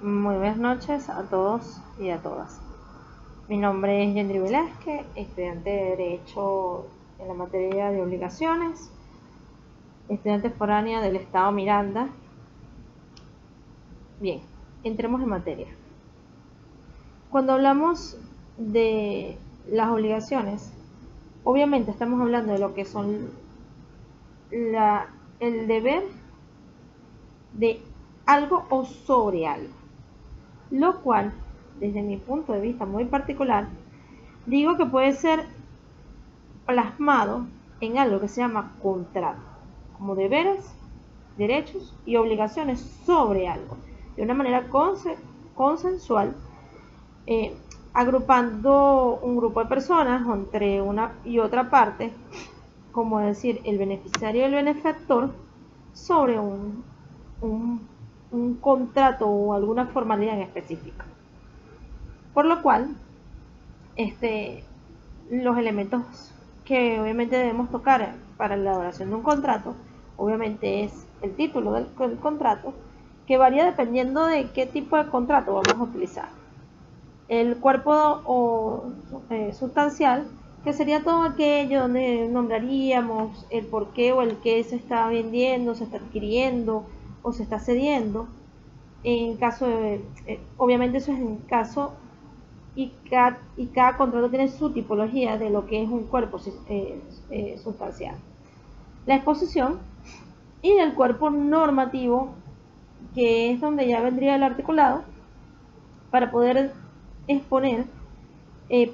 Muy buenas noches a todos y a todas. Mi nombre es Yendri Velázquez, estudiante de Derecho en la materia de obligaciones, estudiante foránea del Estado Miranda. Bien, entremos en materia. Cuando hablamos de las obligaciones, obviamente estamos hablando de lo que son el deber de algo o sobre algo, lo cual, desde mi punto de vista muy particular, digo que puede ser plasmado en algo que se llama contrato, como deberes, derechos y obligaciones sobre algo, de una manera consensual, agrupando un grupo de personas entre una y otra parte, como decir el beneficiario y el benefactor, sobre un contrato o alguna formalidad en específica. Por lo cual, los elementos que obviamente debemos tocar para la elaboración de un contrato, obviamente es el título del contrato, que varía dependiendo de qué tipo de contrato vamos a utilizar. El cuerpo sustancial, que sería todo aquello donde nombraríamos el por qué o el qué se está vendiendo, se está adquiriendo o se está cediendo. En caso de, obviamente eso es en caso y cada contrato tiene su tipología de lo que es un cuerpo sustancial. La exposición y el cuerpo normativo, que es donde ya vendría el articulado, para poder exponer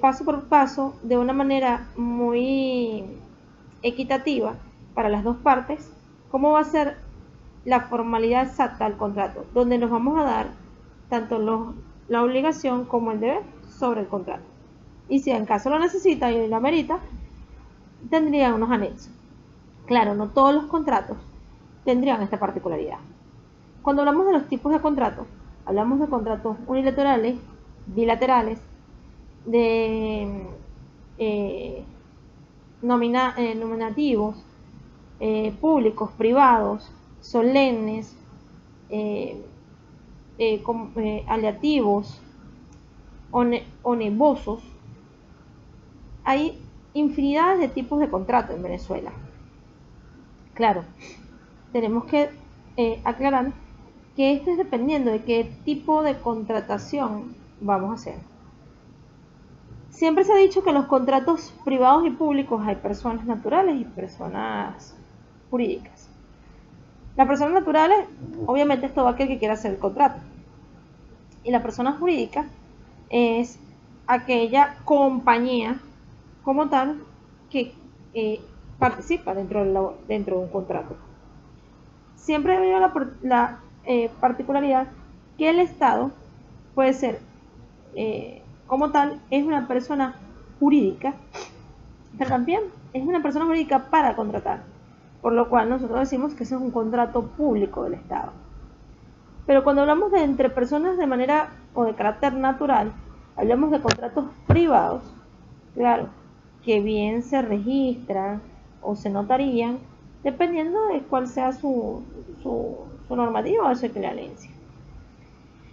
paso por paso de una manera muy equitativa para las dos partes cómo va a ser la formalidad exacta del contrato, donde nos vamos a dar tanto la obligación como el deber sobre el contrato. Y si en caso lo necesita y lo amerita, tendría unos anexos. Claro, no todos los contratos tendrían esta particularidad. Cuando hablamos de los tipos de contratos, hablamos de contratos unilaterales, bilaterales, de nominativos, públicos, privados, solemnes, aleativos, onevosos. Hay infinidades de tipos de contratos en Venezuela. Claro, tenemos que aclarar que esto es dependiendo de qué tipo de contratación vamos a hacer. Siempre se ha dicho que en los contratos privados y públicos hay personas naturales y personas jurídicas. Las personas naturales, obviamente, es todo aquel que quiera hacer el contrato. Y la persona jurídica es aquella compañía como tal que participa dentro de un contrato. Siempre ha habido la particularidad que el Estado puede ser, como tal, es una persona jurídica, pero también es una persona jurídica para contratar, por lo cual nosotros decimos que ese es un contrato público del Estado. Pero cuando hablamos de entre personas de manera o de carácter natural, hablamos de contratos privados, claro, que bien se registran o se notarían dependiendo de cuál sea su normativa o su equivalencia.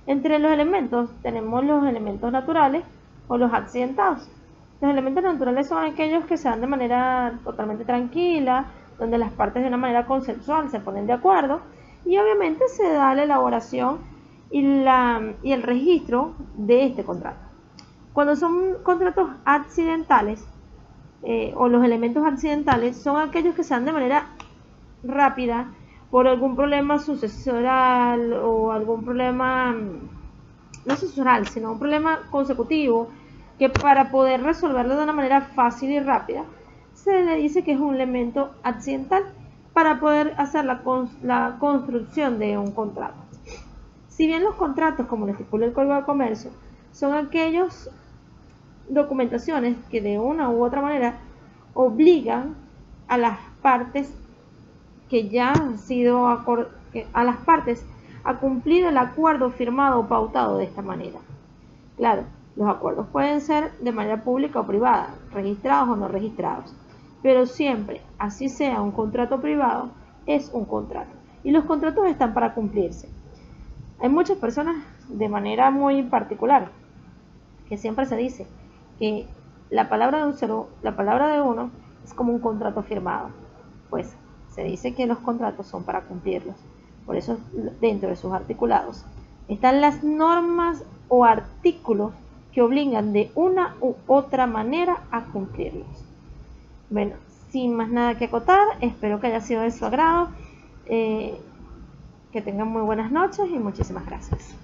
Entre los elementos tenemos los elementos naturales o los accidentados. Los elementos naturales son aquellos que se dan de manera totalmente tranquila, donde las partes de una manera consensual se ponen de acuerdo y obviamente se da la elaboración y el registro de este contrato. Cuando son contratos accidentales o los elementos accidentales son aquellos que se dan de manera rápida por algún problema sucesoral o algún problema, no sucesoral, sino un problema consecutivo, que para poder resolverlo de una manera fácil y rápida se le dice que es un elemento accidental para poder hacer la construcción de un contrato. Si bien los contratos, como lo estipula el Código de Comercio, son aquellas documentaciones que de una u otra manera obligan a las partes que ya han sido a las partes a cumplir el acuerdo firmado o pautado de esta manera. Claro, los acuerdos pueden ser de manera pública o privada, registrados o no registrados, pero siempre, así sea un contrato privado, es un contrato y los contratos están para cumplirse. Hay muchas personas de manera muy particular que siempre se dice que la palabra de un cero, la palabra de uno es como un contrato firmado. Pues se dice que los contratos son para cumplirlos. Por eso dentro de sus articulados están las normas o artículos que obligan de una u otra manera a cumplirlos. Bueno, sin más nada que acotar, espero que haya sido de su agrado. Que tengan muy buenas noches y muchísimas gracias.